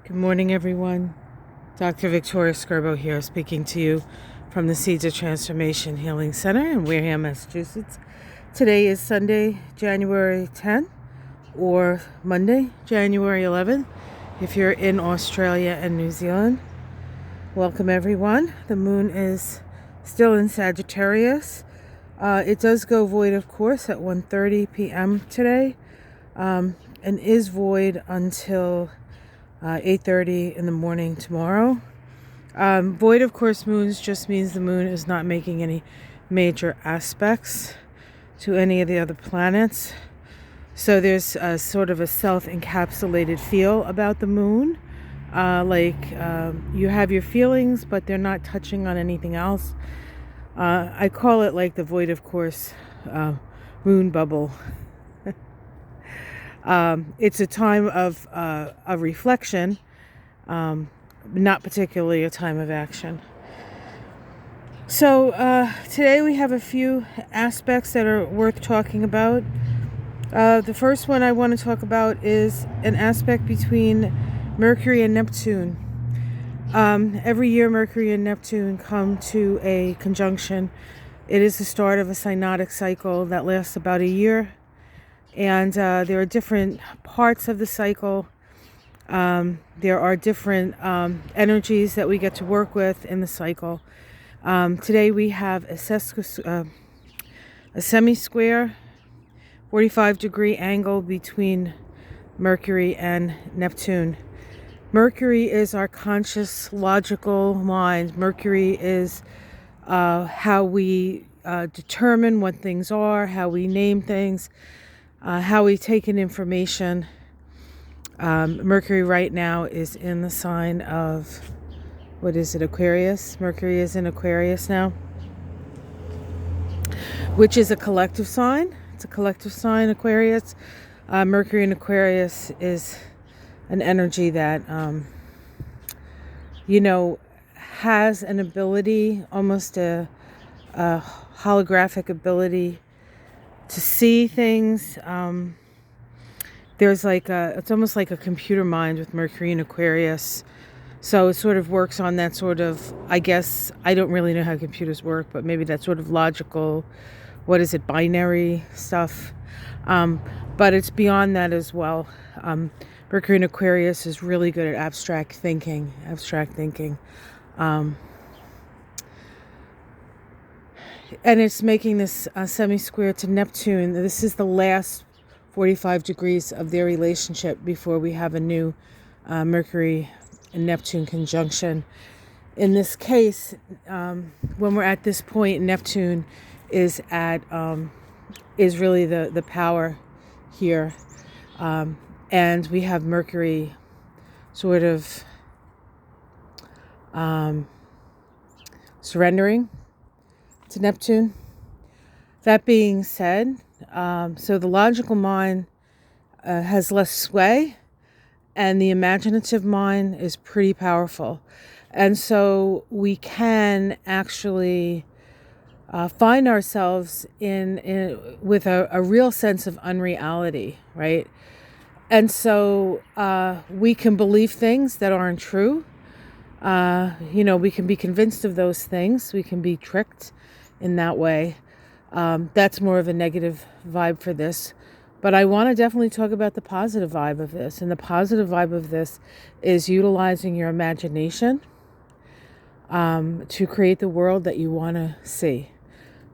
Good morning, everyone. Dr. Victoria Skirbo here, speaking to you from the Seeds of Transformation Healing Center in Wareham, Massachusetts. Today is Sunday, January 10th, or Monday, January 11th, if you're in Australia and New Zealand. Welcome, everyone. The moon is still in Sagittarius. It does go void, of course, at 1:30 p.m. today, and is void until 8:30 in the morning tomorrow. Void, of course, moons just means the moon is not making any major aspects to any of the other planets. So there's a sort of a self-encapsulated feel about the moon. You have your feelings, but they're not touching on anything else. I call it like the void, of course, moon bubble. It's a time of reflection, not particularly a time of action. So today we have a few aspects that are worth talking about. The first one I want to talk about is an aspect between Mercury and Neptune. Every year Mercury and Neptune come to a conjunction. It is the start of a synodic cycle that lasts about a year. And there are different parts of the cycle. There are different energies that we get to work with in the cycle. Today we have a semi-square, 45-degree angle between Mercury and Neptune. Mercury is our conscious, logical mind. Mercury is how we determine what things are, how we name things, how we take in information. Mercury right now is in the sign of, Aquarius. Mercury is in Aquarius now, which is a collective sign. It's a collective sign, Aquarius. Mercury in Aquarius is an energy that, has an ability, almost a holographic ability to see things. It's almost like a computer mind with Mercury and Aquarius. So it sort of works on that sort of, I guess, I don't really know how computers work, but maybe that sort of logical, binary stuff. But it's beyond that as well. Mercury and Aquarius is really good at abstract thinking. And it's making this semi-square to Neptune. This is the last 45 degrees of their relationship before we have a new Mercury and Neptune conjunction. In this case, when we're at this point, Neptune is really the power here. And we have Mercury sort of surrendering to Neptune. That being said, so the logical mind has less sway, and the imaginative mind is pretty powerful. And so we can actually find ourselves with a real sense of unreality, right? And so we can believe things that aren't true. We can be convinced of those things. We can be tricked in that way. That's more of a negative vibe for this. But I want to definitely talk about the positive vibe of this. And the positive vibe of this is utilizing your imagination to create the world that you want to see.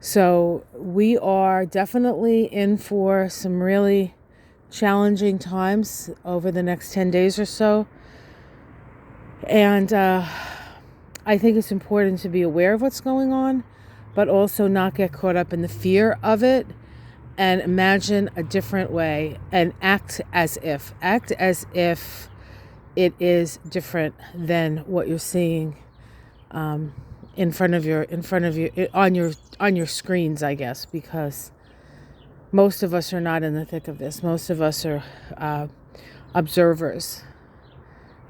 So we are definitely in for some really challenging times over the next 10 days or so. And I think it's important to be aware of what's going on, but also not get caught up in the fear of it, and imagine a different way and act as if it is different than what you're seeing in front of you on your screens, I guess, because most of us are not in the thick of this. Most of us are observers.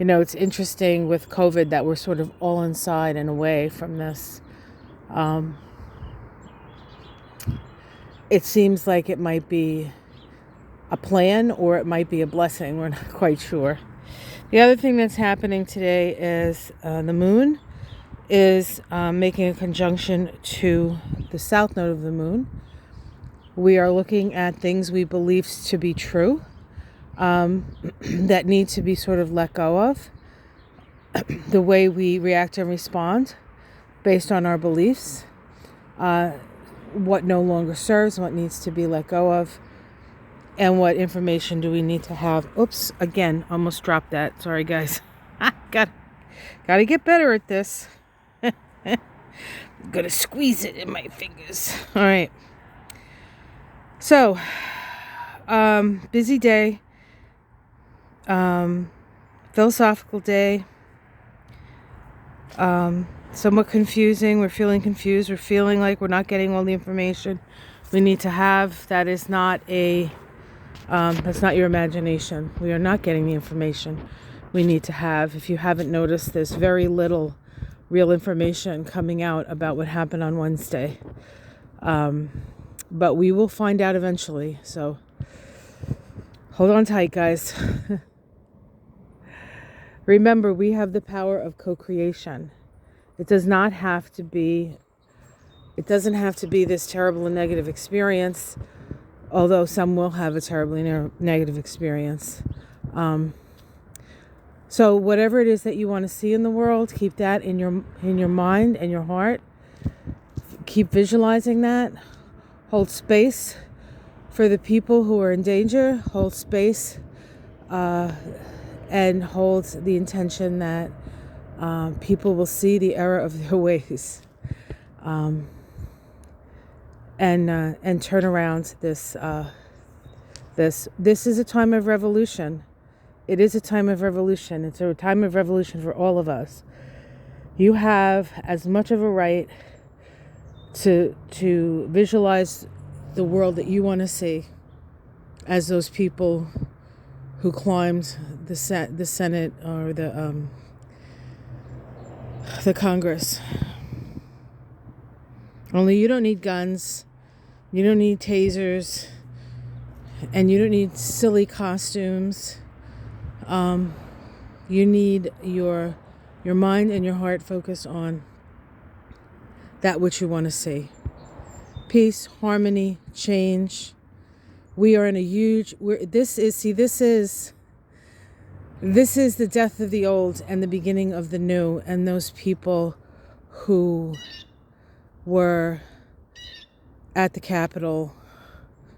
It's interesting with COVID that we're sort of all inside and away from this. It seems like it might be a plan or it might be a blessing. We're not quite sure. The other thing that's happening today is the moon is making a conjunction to the south node of the moon. We are looking at things we believe to be true that need to be sort of let go of. The way we react and respond based on our beliefs, what no longer serves, what needs to be let go of, and what information do we need to have. Oops, again, almost dropped that. Sorry, guys. Gotta get better at this. Gonna squeeze it in my fingers. All right. So, busy day, philosophical day, somewhat confusing. We're feeling confused. We're feeling like we're not getting all the information we need to have. That is not that's not your imagination. We are not getting the information we need to have. If you haven't noticed, there's very little real information coming out about what happened on Wednesday. But we will find out eventually. So hold on tight, guys. Remember, we have the power of co-creation. It doesn't have to be this terrible and negative experience, although some will have a terribly negative experience. So whatever it is that you want to see in the world, keep that in your mind and your heart. Keep visualizing that. Hold space for the people who are in danger. Hold space and hold the intention that people will see the error of their ways and turn around this. This is a time of revolution. It is a time of revolution. It's a time of revolution for all of us. You have as much of a right to visualize the world that you want to see as those people who climbed the Senate or the Congress. Only you don't need guns, you don't need tasers, and you don't need silly costumes. You need your mind and your heart focused on that which you want to see. Peace, harmony, change. We are in a huge. This is the death of the old and the beginning of the new. And those people who were at the Capitol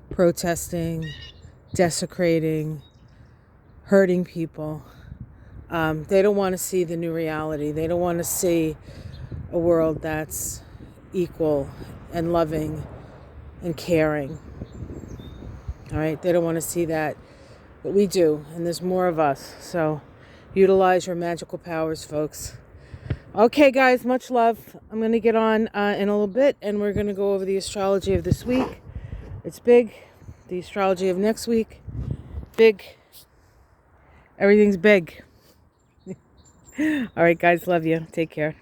protesting, desecrating, hurting people. They don't want to see the new reality. They don't want to see a world that's equal and loving and caring. All right, they don't want to see that, but we do, and there's more of us. So utilize your magical powers, folks. Okay, guys, much love. I'm going to get on in a little bit, and we're going to go over the astrology of this week. It's big. The astrology of next week, big. Everything's big. All right, guys, love you. Take care.